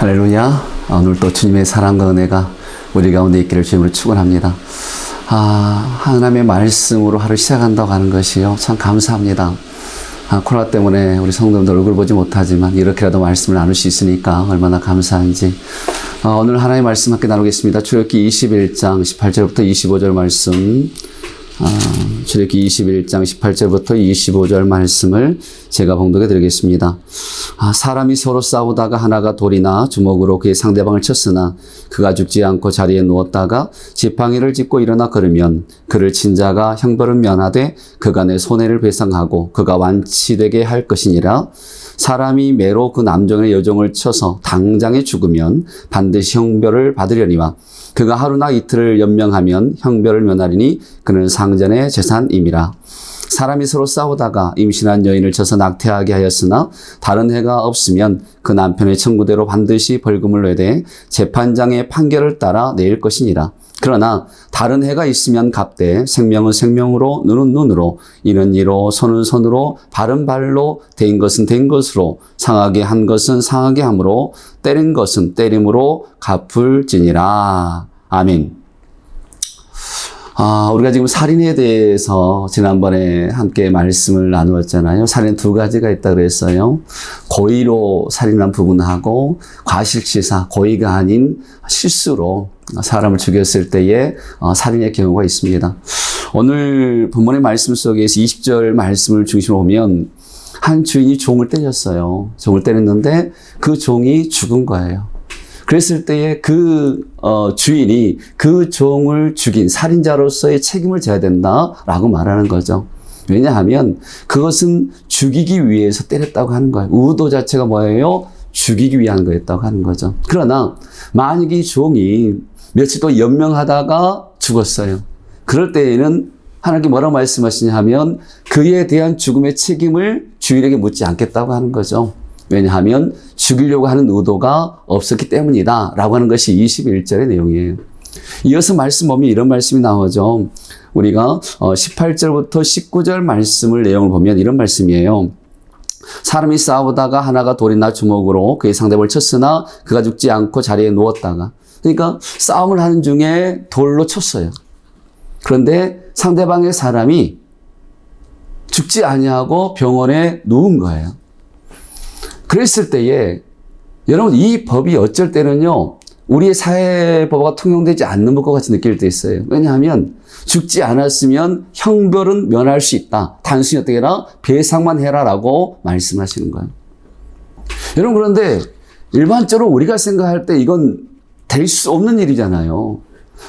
할렐루야. 오늘 또 주님의 사랑과 은혜가 우리 가운데 있기를 주님으로 축원합니다. 하나님의 말씀으로 하루 시작한다고 하는 것이요, 참 감사합니다. 코로나 때문에 우리 성도님들 얼굴 보지 못하지만 이렇게라도 말씀을 나눌 수 있으니까 얼마나 감사한지. 오늘 하나님의 말씀 함께 나누겠습니다. 출애굽기 21장 18절부터 25절 말씀. 출애굽기 21장 18절부터 25절 말씀을 제가 봉독해 드리겠습니다. 사람이 서로 싸우다가 하나가 돌이나 주먹으로 그의 상대방을 쳤으나 그가 죽지 않고 자리에 누웠다가 지팡이를 짚고 일어나 걸으면 그를 친 자가 형벌을 면하되 그가 내 손해를 배상하고 그가 완치되게 할 것이니라. 사람이 매로 그 남종의 여종을 쳐서 당장에 죽으면 반드시 형벌을 받으려니와 그가 하루나 이틀을 연명하면 형벌을 면하리니 그는 상전의 재산임이라. 사람이 서로 싸우다가 임신한 여인을 쳐서 낙태하게 하였으나 다른 해가 없으면 그 남편의 청구대로 반드시 벌금을 내되 재판장의 판결을 따라 낼 것이니라. 그러나 다른 해가 있으면 갚되 생명은 생명으로 눈은 눈으로 이는 이로 손은 손으로 발은 발로 된 것은 된 것으로 상하게 한 것은 상하게 함으로 때린 것은 때림으로 갚을지니라. 아멘. 우리가 지금 살인에 대해서 지난번에 함께 말씀을 나누었잖아요. 살인 두 가지가 있다 그랬어요. 고의로 살인한 부분하고 과실치사, 고의가 아닌 실수로 사람을 죽였을 때의 살인의 경우가 있습니다. 오늘 본문의 말씀 속에서 20절 말씀을 중심으로 보면 한 주인이 종을 때렸어요. 종을 때렸는데 그 종이 죽은 거예요. 그랬을 때에 그 주인이 그 종을 죽인 살인자로서의 책임을 져야 된다라고 말하는 거죠. 왜냐하면 그것은 죽이기 위해서 때렸다고 하는 거예요. 의도 자체가 뭐예요? 죽이기 위한 거였다고 하는 거죠. 그러나 만약 이 종이 며칠 동안 연명하다가 죽었어요. 그럴 때에는 하나님께 뭐라고 말씀하시냐 하면 그에 대한 죽음의 책임을 주인에게 묻지 않겠다고 하는 거죠. 왜냐하면 죽이려고 하는 의도가 없었기 때문이다 라고 하는 것이 21절의 내용이에요. 이어서 말씀 보면 이런 말씀이 나오죠. 우리가 18절부터 19절 말씀을 내용을 보면 이런 말씀이에요. 사람이 싸우다가 하나가 돌이나 주먹으로 그의 상대방을 쳤으나 그가 죽지 않고 자리에 누웠다가, 그러니까 싸움을 하는 중에 돌로 쳤어요. 그런데 상대방의 사람이 죽지 아니하고 병원에 누운 거예요. 그랬을 때에 여러분, 이 법이 어쩔 때는요, 우리의 사회법과 통용되지 않는 법과 같이 느낄 때 있어요. 왜냐하면 죽지 않았으면 형벌은 면할 수 있다. 단순히 어떻게 해라? 배상만 해라라고 말씀하시는 거예요. 여러분, 그런데 일반적으로 우리가 생각할 때 이건 될 수 없는 일이잖아요.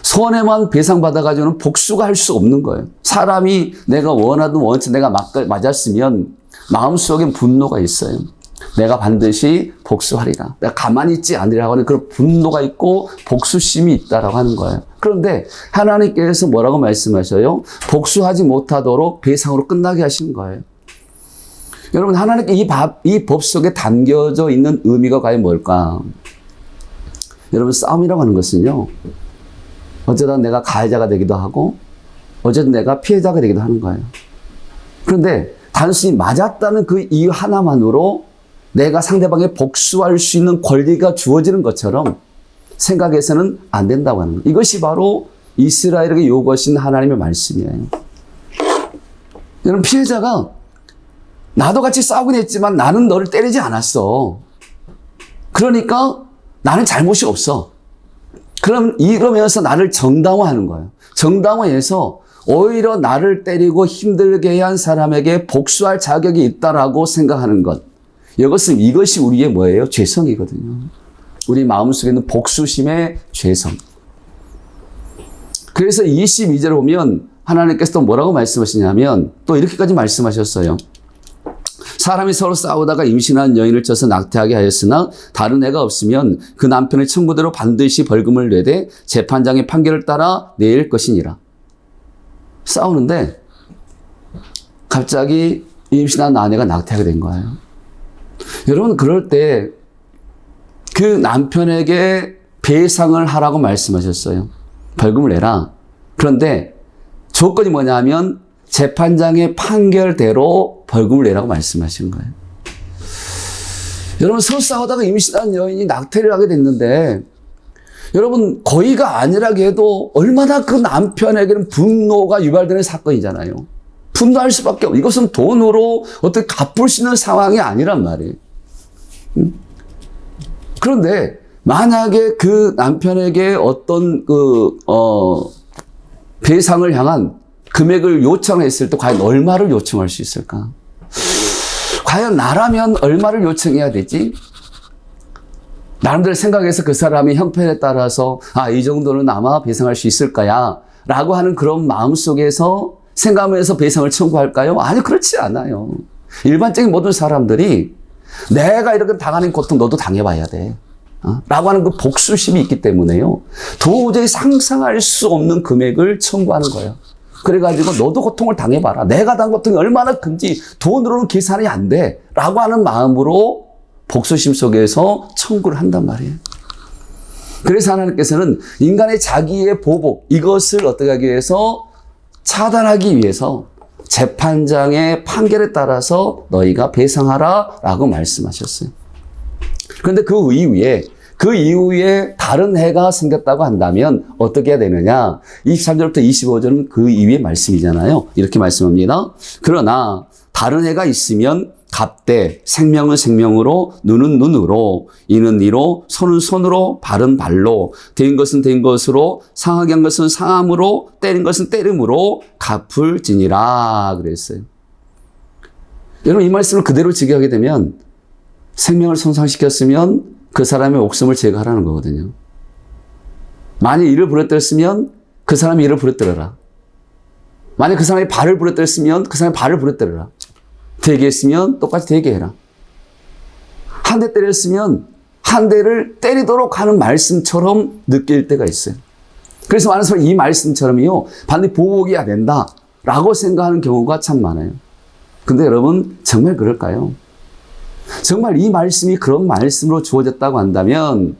손해만 배상받아가지고는 복수가 할 수 없는 거예요. 사람이 내가 원하든 원치 내가 맞았으면 마음속엔 분노가 있어요. 내가 반드시 복수하리라. 내가 가만히 있지 않으리라고 하는 그런 분노가 있고 복수심이 있다라고 하는 거예요. 그런데 하나님께서 뭐라고 말씀하셔요? 복수하지 못하도록 배상으로 끝나게 하시는 거예요. 여러분, 하나님께 이 법 속에 담겨져 있는 의미가 과연 뭘까? 여러분, 싸움이라고 하는 것은요, 어쩌다 내가 가해자가 되기도 하고 어쩌다 내가 피해자가 되기도 하는 거예요. 그런데 단순히 맞았다는 그 이유 하나만으로 내가 상대방에 복수할 수 있는 권리가 주어지는 것처럼 생각해서는 안 된다고 하는 거예요. 이것이 바로 이스라엘에게 요구하신 하나님의 말씀이에요. 여러분, 피해자가 나도 같이 싸우긴 했지만 나는 너를 때리지 않았어. 그러니까 나는 잘못이 없어. 이러면서 나를 정당화하는 거예요. 정당화해서 오히려 나를 때리고 힘들게 한 사람에게 복수할 자격이 있다라고 생각하는 것. 이것이 우리의 뭐예요? 죄성이거든요. 우리 마음속에 있는 복수심의 죄성. 그래서 22절에 보면 하나님께서 또 뭐라고 말씀하시냐면 또 이렇게까지 말씀하셨어요. 사람이 서로 싸우다가 임신한 여인을 쳐서 낙태하게 하였으나 다른 애가 없으면 그 남편의 청구대로 반드시 벌금을 내되 재판장의 판결을 따라 낼 것이니라. 싸우는데 갑자기 임신한 아내가 낙태하게 된 거예요. 여러분, 그럴 때 그 남편에게 배상을 하라고 말씀하셨어요. 벌금을 내라. 그런데 조건이 뭐냐면 재판장의 판결대로 벌금을 내라고 말씀하신 거예요. 여러분 서로 싸우다가 임신한 여인이 낙태를 하게 됐는데 여러분 거의가 아니라게 해도 얼마나 그 남편에게는 분노가 유발되는 사건이잖아요. 분노할 수밖에 없고 이것은 돈으로 어떻게 갚을 수 있는 상황이 아니란 말이에요. 그런데 만약에 그 남편에게 어떤 배상을 향한 금액을 요청했을 때 과연 얼마를 요청할 수 있을까? 과연 나라면 얼마를 요청해야 되지? 나름대로 생각해서 그 사람의 형편에 따라서 이 정도는 아마 배상할 수 있을 거야 라고 하는 그런 마음속에서 생각하면서 배상을 청구할까요? 아니, 그렇지 않아요. 일반적인 모든 사람들이 내가 이렇게 당하는 고통 너도 당해봐야 돼. 라고 하는 그 복수심이 있기 때문에요. 도저히 상상할 수 없는 금액을 청구하는 거예요. 그래가지고 너도 고통을 당해봐라. 내가 당한 고통이 얼마나 큰지 돈으로는 계산이 안 돼. 라고 하는 마음으로 복수심 속에서 청구를 한단 말이에요. 그래서 하나님께서는 인간의 자기의 보복, 이것을 어떻게 하기 위해서 차단하기 위해서 재판장의 판결에 따라서 너희가 배상하라 라고 말씀하셨어요. 그런데 그 이후에 다른 해가 생겼다고 한다면 어떻게 해야 되느냐? 23절부터 25절은 그 이후의 말씀이잖아요. 이렇게 말씀합니다. 그러나 다른 해가 있으면 갑대, 생명은 생명으로, 눈은 눈으로, 이는 이로, 손은 손으로, 발은 발로, 된 것은 된 것으로, 상하게 한 것은 상함으로, 때린 것은 때림으로 갚을지니라 그랬어요. 여러분 이 말씀을 그대로 지켜하게 되면 생명을 손상시켰으면 그 사람의 목숨을 제거하라는 거거든요. 만약 이를 부러뜨렸으면 그 사람이 이를 부러뜨려라. 만약 그 사람이 발을 부러뜨렸으면 그 사람이 발을 부러뜨려라. 되게 했으면 똑같이 되게 해라. 한 대 때렸으면 한 대를 때리도록 하는 말씀처럼 느낄 때가 있어요. 그래서 많은 사람이 이 말씀처럼요, 반드시 보복해야 된다 라고 생각하는 경우가 참 많아요. 근데 여러분 정말 그럴까요? 정말 이 말씀이 그런 말씀으로 주어졌다고 한다면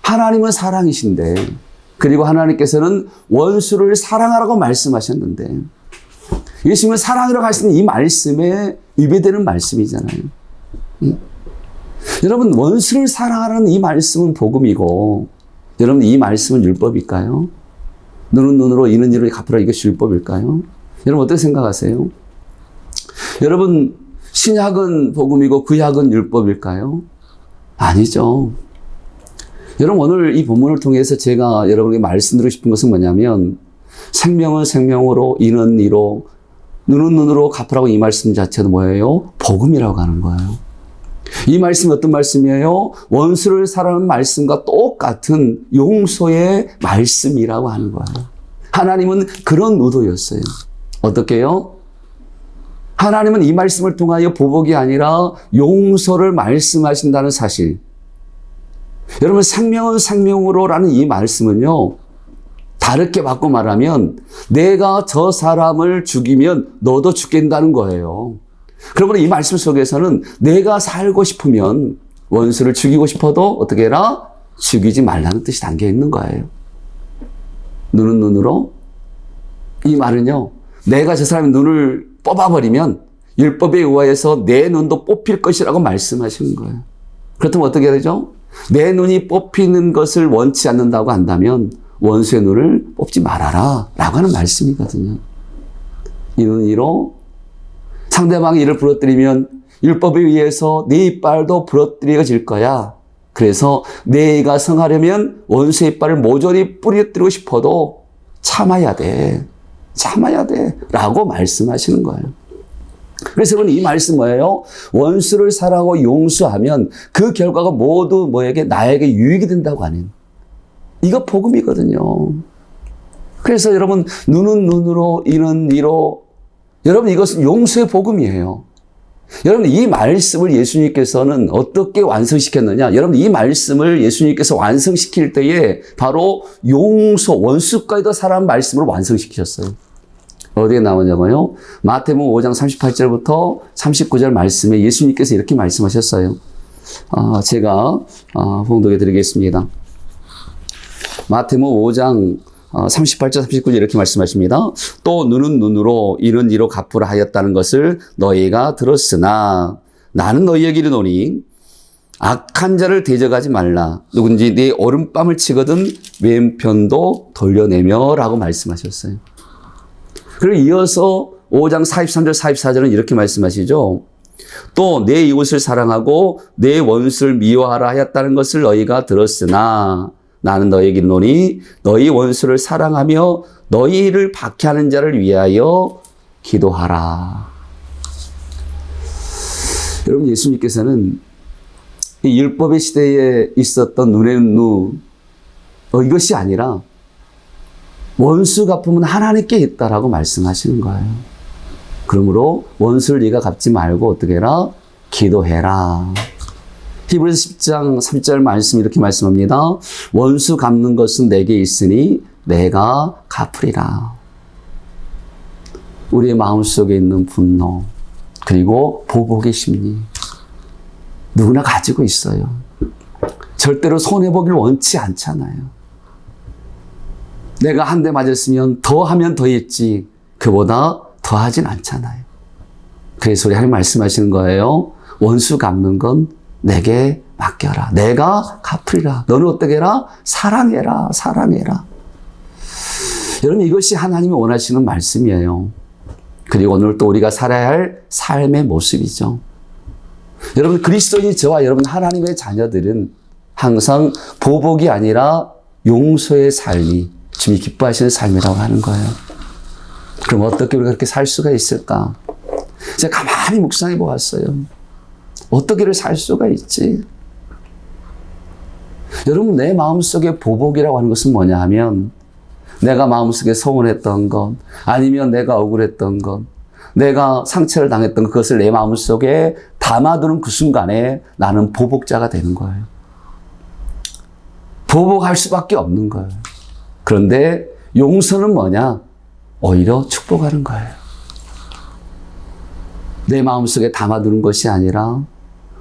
하나님은 사랑이신데, 그리고 하나님께서는 원수를 사랑하라고 말씀하셨는데 예수님은 사랑이라고 하시는 이 말씀에 위배되는 말씀이잖아요. 여러분 원수를 사랑하라는 이 말씀은 복음이고, 여러분 이 말씀은 율법일까요? 눈은 눈으로 이는 이로 갚으라, 이것이 율법일까요? 여러분 어떻게 생각하세요? 여러분 신약은 복음이고 구약은 율법일까요? 아니죠. 여러분 오늘 이 본문을 통해서 제가 여러분에게 말씀드리고 싶은 것은 뭐냐면 생명은 생명으로, 이는 이로, 눈은 눈으로 갚으라고 이 말씀 자체도 뭐예요? 복음이라고 하는 거예요. 이 말씀이 어떤 말씀이에요? 원수를 사랑하는 말씀과 똑같은 용서의 말씀이라고 하는 거예요. 하나님은 그런 의도였어요. 어떻게요? 하나님은 이 말씀을 통하여 보복이 아니라 용서를 말씀하신다는 사실. 여러분 생명은 생명으로라는 이 말씀은요, 다르게 바꿔 말하면 내가 저 사람을 죽이면 너도 죽겠다는 거예요. 그러면 이 말씀 속에서는 내가 살고 싶으면 원수를 죽이고 싶어도 어떻게 해라? 죽이지 말라는 뜻이 담겨 있는 거예요. 눈은 눈으로. 이 말은요, 내가 저 사람의 눈을 뽑아버리면 율법에 의하여서 내 눈도 뽑힐 것이라고 말씀하시는 거예요. 그렇다면 어떻게 해야 되죠? 내 눈이 뽑히는 것을 원치 않는다고 한다면 원수의 눈을 뽑지 말아라 라고 하는 말씀이거든요. 이는 이로 상대방이 이를 부러뜨리면 율법에 의해서 네 이빨도 부러뜨려질 거야. 그래서 내가 성하려면 원수의 이빨을 모조리 부러뜨리고 싶어도 참아야 돼. 참아야 돼. 라고 말씀하시는 거예요. 그래서 여러분 이 말씀 뭐예요? 원수를 사랑하고 용서하면 그 결과가 모두 나에게 유익이 된다고 하는, 이거 복음이거든요. 그래서 여러분 눈은 눈으로, 이는 이로, 여러분 이것은 용서의 복음이에요. 여러분 이 말씀을 예수님께서는 어떻게 완성시켰느냐? 여러분 이 말씀을 예수님께서 완성시킬 때에 바로 용서, 원수까지도 사랑하는 말씀으로 완성시키셨어요. 어디에 나오냐고요? 마태복음 5장 38절부터 39절 말씀에 예수님께서 이렇게 말씀하셨어요. 제가 봉독해 드리겠습니다. 마태복음 5장 38절 39절 이렇게 말씀하십니다. 또 눈은 눈으로, 이는 이로 갚으라 하였다는 것을 너희가 들었으나 나는 너희에게 이르노니 악한 자를 대적하지 말라. 누군지 네 오른뺨을 치거든 왼편도 돌려내며 라고 말씀하셨어요. 그리고 이어서 5장 43절 44절은 이렇게 말씀하시죠. 또 내 이웃을 사랑하고 내 원수를 미워하라 하였다는 것을 너희가 들었으나 나는 너희에게 이르노니 너희 원수를 사랑하며 너희를 박해하는 자를 위하여 기도하라. 여러분, 예수님께서는 이 율법의 시대에 있었던 눈의 눈, 이것이 아니라 원수 갚음은 하나님께 있다라고 말씀하시는 거예요. 그러므로 원수를 네가 갚지 말고 어떻게 해라? 기도해라. 히브리서 10장 3절 말씀 이렇게 말씀합니다. 원수 갚는 것은 내게 있으니 내가 갚으리라. 우리의 마음속에 있는 분노, 그리고 보복의 심리, 누구나 가지고 있어요. 절대로 손해보기를 원치 않잖아요. 내가 한 대 맞았으면 더 하면 더 했지 그보다 더 하진 않잖아요. 그래서 우리 하나님 말씀하시는 거예요. 원수 갚는 건 내게 맡겨라. 내가 갚으리라. 너는 어떻게 해라? 사랑해라. 사랑해라. 여러분, 이것이 하나님이 원하시는 말씀이에요. 그리고 오늘 또 우리가 살아야 할 삶의 모습이죠. 여러분, 그리스도인이 저와 여러분 하나님의 자녀들은 항상 보복이 아니라 용서의 삶이 주님이 기뻐하시는 삶이라고 하는 거예요. 그럼 어떻게 우리가 그렇게 살 수가 있을까? 제가 가만히 묵상해 보았어요. 어떻게 살 수가 있지? 여러분, 내 마음속에 보복이라고 하는 것은 뭐냐 하면 내가 마음속에 서운했던 것, 아니면 내가 억울했던 것, 내가 상처를 당했던 그것을 내 마음속에 담아두는 그 순간에 나는 보복자가 되는 거예요. 보복할 수밖에 없는 거예요. 그런데 용서는 뭐냐? 오히려 축복하는 거예요. 내 마음속에 담아두는 것이 아니라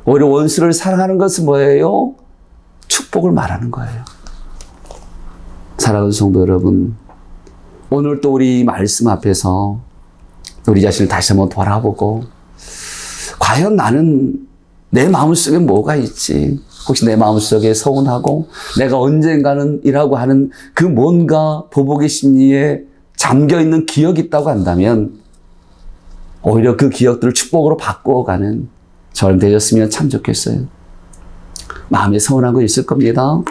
오히려 원수를 사랑하는 것은 뭐예요? 축복을 말하는 거예요. 사랑하는 성도 여러분, 오늘 또 우리 말씀 앞에서 우리 자신을 다시 한번 돌아보고 과연 나는 내 마음속에 뭐가 있지? 혹시 내 마음속에 서운하고 내가 언젠가는 이라고 하는 그 뭔가 보복의 심리에 잠겨있는 기억이 있다고 한다면 오히려 그 기억들을 축복으로 바꾸어가는 저를 되셨으면 참 좋겠어요. 마음에 서운한 거 있을 겁니다.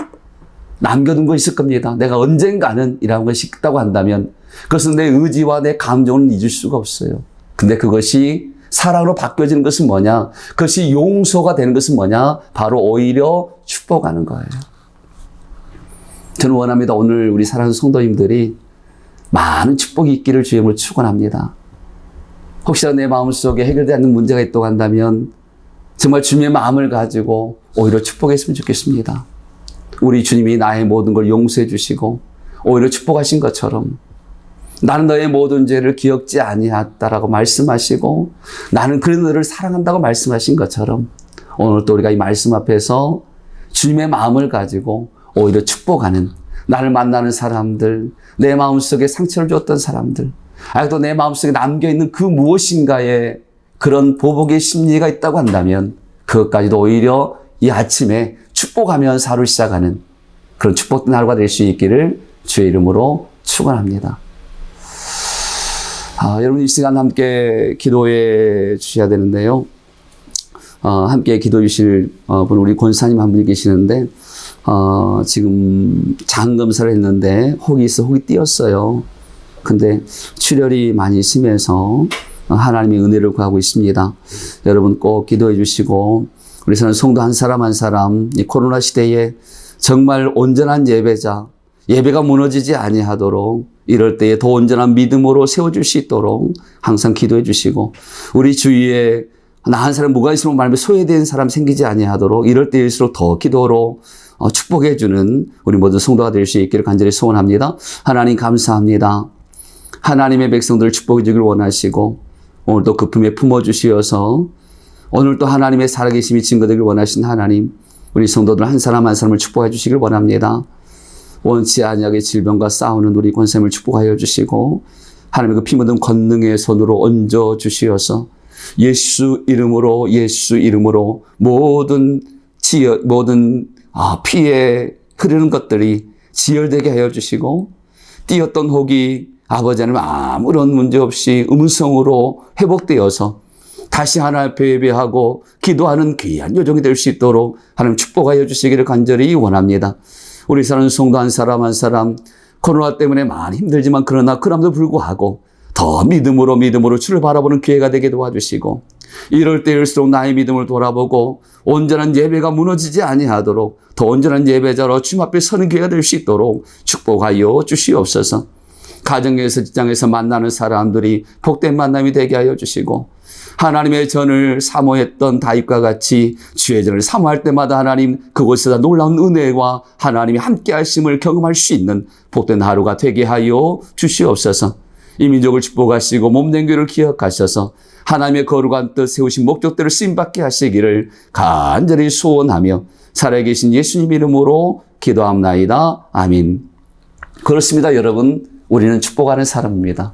남겨둔 거 있을 겁니다. 내가 언젠가는 이라는 것이 있다고 한다면 그것은 내 의지와 내 감정을 잊을 수가 없어요. 근데 그것이 사랑으로 바뀌어지는 것은 뭐냐? 그것이 용서가 되는 것은 뭐냐? 바로 오히려 축복하는 거예요. 저는 원합니다. 오늘 우리 사랑하는 성도님들이 많은 축복이 있기를 주의 이름으로 축원합니다. 혹시나 내 마음속에 해결되지 않는 문제가 있다고 한다면 정말 주님의 마음을 가지고 오히려 축복했으면 좋겠습니다. 우리 주님이 나의 모든 걸 용서해 주시고 오히려 축복하신 것처럼 나는 너의 모든 죄를 기억지 아니하다라고 말씀하시고 나는 그런 너를 사랑한다고 말씀하신 것처럼 오늘 또 우리가 이 말씀 앞에서 주님의 마음을 가지고 오히려 축복하는 나를 만나는 사람들, 내 마음속에 상처를 줬던 사람들, 아직도 내 마음속에 남겨있는 그 무엇인가에 그런 보복의 심리가 있다고 한다면 그것까지도 오히려 이 아침에 축복하면서 하루 시작하는 그런 축복된 하루가 될 수 있기를 주의 이름으로 축원합니다. 여러분 이 시간 함께 기도해 주셔야 되는데요. 함께 기도해 주실 분 우리 권사님 한 분이 계시는데 지금 장 검사를 했는데 혹이 있어 혹이 띄었어요. 근데 출혈이 많이 심해서 하나님의 은혜를 구하고 있습니다. 여러분 꼭 기도해 주시고 우리 성도 한 사람 한 사람 이 코로나 시대에 정말 온전한 예배자, 예배가 무너지지 아니하도록 이럴 때에 더 온전한 믿음으로 세워줄 수 있도록 항상 기도해 주시고 우리 주위에 나 한 사람 뭐가 있으면 말하면 소외된 사람 생기지 아니하도록 이럴 때일수록 더 기도로 축복해 주는 우리 모든 성도가 될 수 있기를 간절히 소원합니다. 하나님 감사합니다. 하나님의 백성들을 축복해 주길 원하시고 오늘도 그 품에 품어주시어서 오늘도 하나님의 살아계심이 증거되길 원하신 하나님, 우리 성도들 한 사람 한 사람을 축복해 주시길 원합니다. 원치 아니하게 질병과 싸우는 우리 권사님을 축복하여 주시고 하나님의 그 피 묻은 권능의 손으로 얹어 주시어서 예수 이름으로 모든 모든 피에 흐르는 것들이 지혈되게 하여 주시고 띄었던 혹이 아버지 하나님 아무런 문제 없이 음성으로 회복되어서 다시 하나님 앞에 예배하고 기도하는 귀한 요정이 될 수 있도록 하나님 축복하여 주시기를 간절히 원합니다. 우리 사는 성도 한 사람 한 사람 코로나 때문에 많이 힘들지만 그럼에도 불구하고 더 믿음으로 주를 바라보는 기회가 되게 도와주시고 이럴 때일수록 나의 믿음을 돌아보고 온전한 예배가 무너지지 아니하도록 더 온전한 예배자로 주님 앞에 서는 기회가 될 수 있도록 축복하여 주시옵소서. 가정에서 직장에서 만나는 사람들이 복된 만남이 되게 하여 주시고 하나님의 전을 사모했던 다윗과 같이 주의 전을 사모할 때마다 하나님 그곳에서 놀라운 은혜와 하나님이 함께 하심을 경험할 수 있는 복된 하루가 되게 하여 주시옵소서. 이 민족을 축복하시고 몸된 교회를 기억하셔서 하나님의 거룩한 뜻 세우신 목적대로 쓰임받게 하시기를 간절히 소원하며 살아계신 예수님 이름으로 기도합나이다. 아멘. 그렇습니다. 여러분, 우리는 축복하는 사람입니다.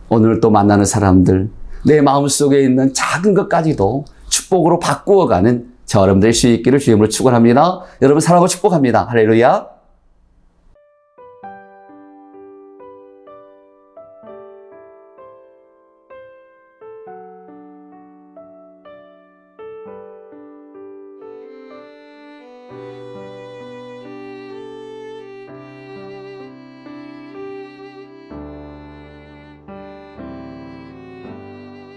오늘 또 만나는 사람들, 내 마음속에 있는 작은 것까지도 축복으로 바꾸어가는 저 여러분 될 수 있기를 주님으로 축원합니다. 여러분 사랑하고 축복합니다. 할렐루야.